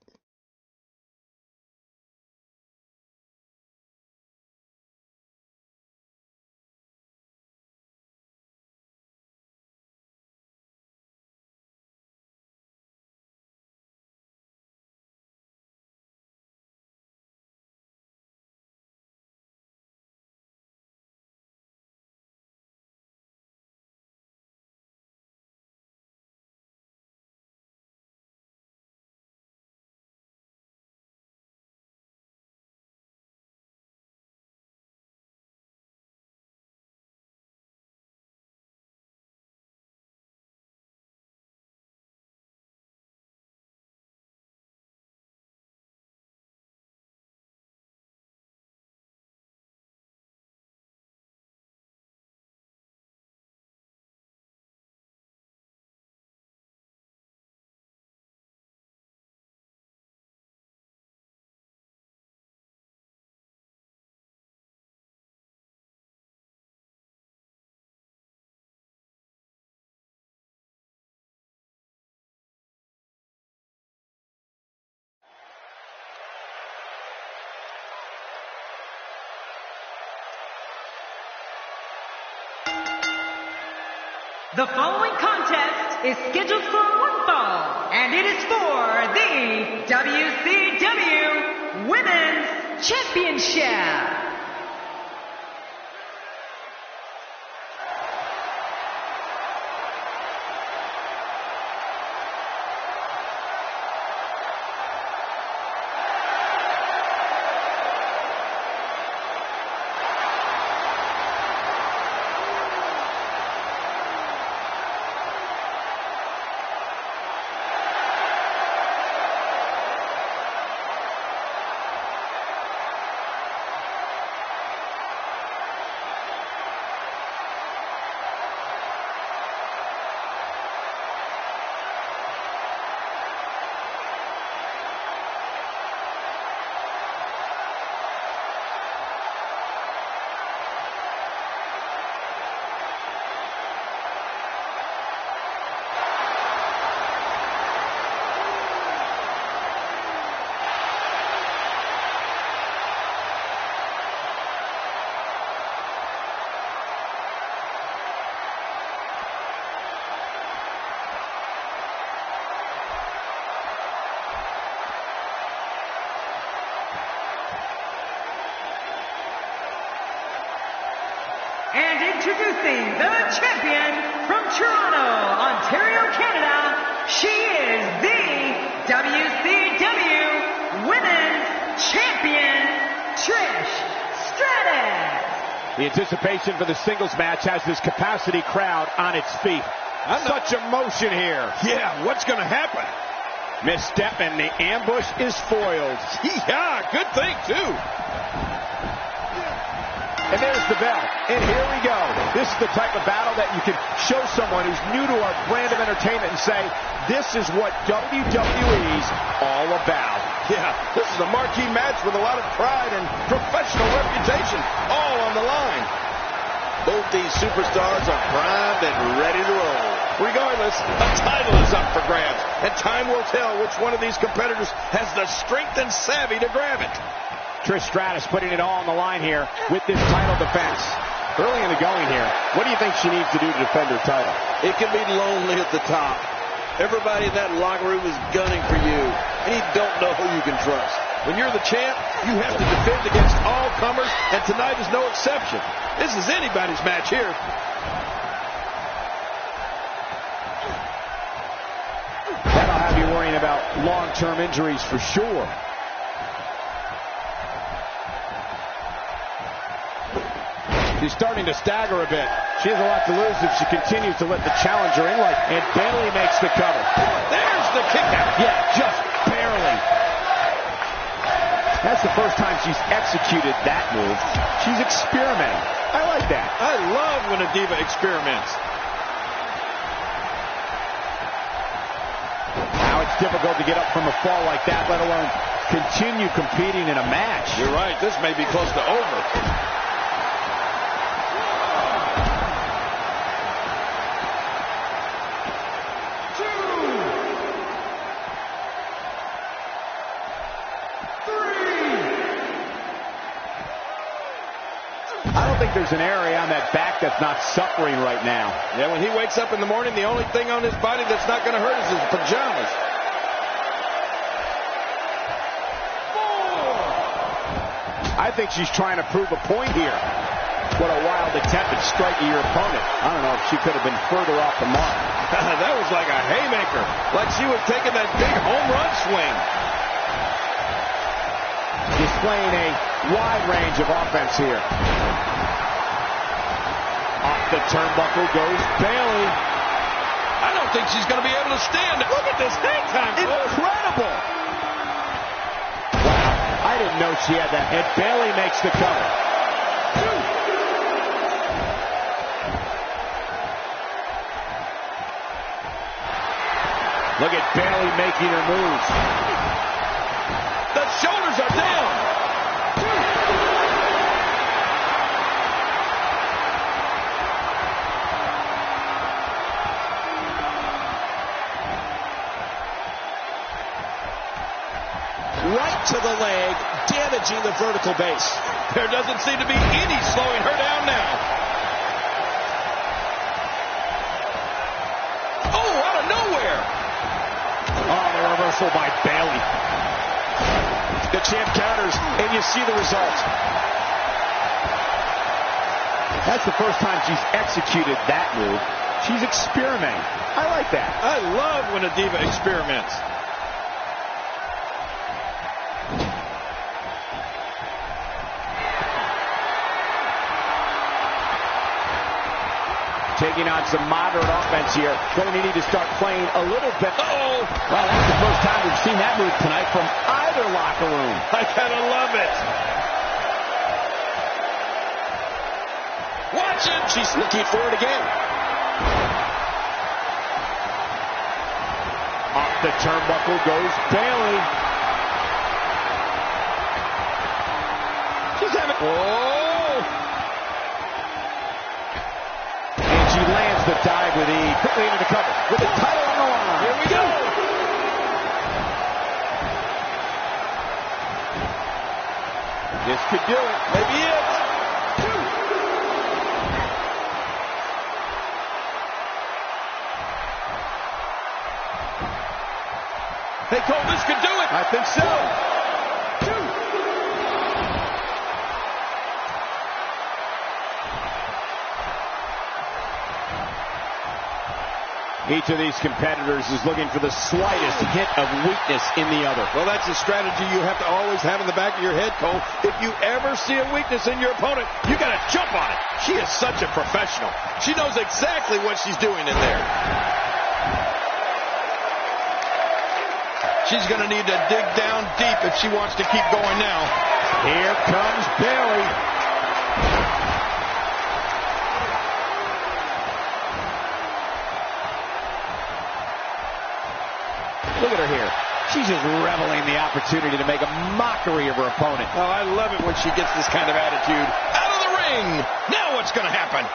The following contest is scheduled for one fall, and it is for the WCW Women's Championship. And introducing the champion from Toronto, Ontario, Canada, she is the WCW Women's Champion, Trish Stratus. The anticipation for the singles match has this capacity crowd on its feet. Such emotion here. Yeah, what's going to happen? Misstep and the ambush is foiled. Yeah, good thing, too. And there's the bell. And here we go. This is the type of battle that you can show someone who's new to our brand of entertainment and say, this is what WWE's all about. Yeah, this is a marquee match with a lot of pride and professional reputation all on the line. Both these superstars are primed and ready to roll. Regardless, a title is up for grabs, and time will tell which one of these competitors has the strength and savvy to grab it. Trish Stratus putting it all on the line here with this title defense. Early in the going here, what do you think she needs to do to defend her title? It can be lonely at the top. Everybody in that locker room is gunning for you, and you don't know who you can trust. When you're the champ, you have to defend against all comers, and tonight is no exception. This is anybody's match here. That'll have you worrying about long-term injuries for sure. She's starting to stagger a bit. She has a lot to lose if she continues to let the challenger in like, and Bayley makes the cover. There's the kick out. Yeah, just barely. That's the first time she's executed that move. She's experimenting. I like that. I love when a diva experiments. Now it's difficult to get up from a fall like that, let alone continue competing in a match. You're right. This may be close to over. I don't think there's an area on that back that's not suffering right now. Yeah, when he wakes up in the morning, the only thing on his body that's not going to hurt is his pajamas. 4. I think she's trying to prove a point here. What a wild attempt at striking your opponent. I don't know if she could have been further off the mark. That was like a haymaker, like she was taking that big home run swing. Displaying a wide range of offense here. Off the turnbuckle goes Bayley. I don't think she's going to be able to stand it. Look at this hang time. Incredible. Wow, I didn't know she had that. And Bayley makes the cover. Look at Bayley making her moves. The shoulders are down. Right to the leg, damaging the vertical base. There doesn't seem to be any slowing her down now. Oh, out of nowhere. Oh, the reversal by Bayley. The champ counters, and you see the result. That's the first time she's executed that move. She's experimenting. I like that. I love when a diva experiments. Taking on some moderate offense here. Going to need to start playing a little bit. Uh-oh. Well, that's the first time we've seen that move tonight from either locker room. I kind of love it. Watch it. She's looking for it again. Off the turnbuckle goes Bayley. She's having... Oh! She lands the dive with ease. Quickly into the cover. With the title on the line. Here we go. This could do it. Maybe it. Hey, Cole, this could do it. I think so. Each of these competitors is looking for the slightest hint of weakness in the other. Well, that's a strategy you have to always have in the back of your head, Cole. If you ever see a weakness in your opponent, you got to jump on it. She is such a professional. She knows exactly what she's doing in there. She's going to need to dig down deep if she wants to keep going now. Here comes Bayley. Look at her here. She's just reveling the opportunity to make a mockery of her opponent. Oh, I love it when she gets this kind of attitude. Out of the ring! Now what's going to happen?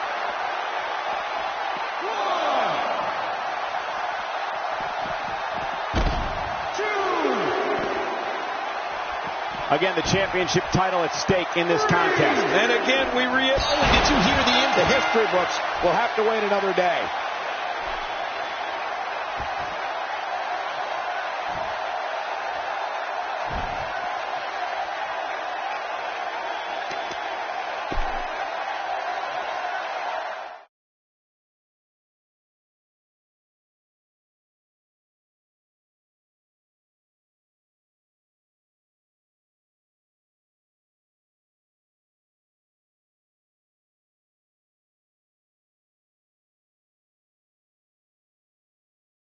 Again, the championship title at stake in this contest. And again, we did you hear the history books will have to wait another day.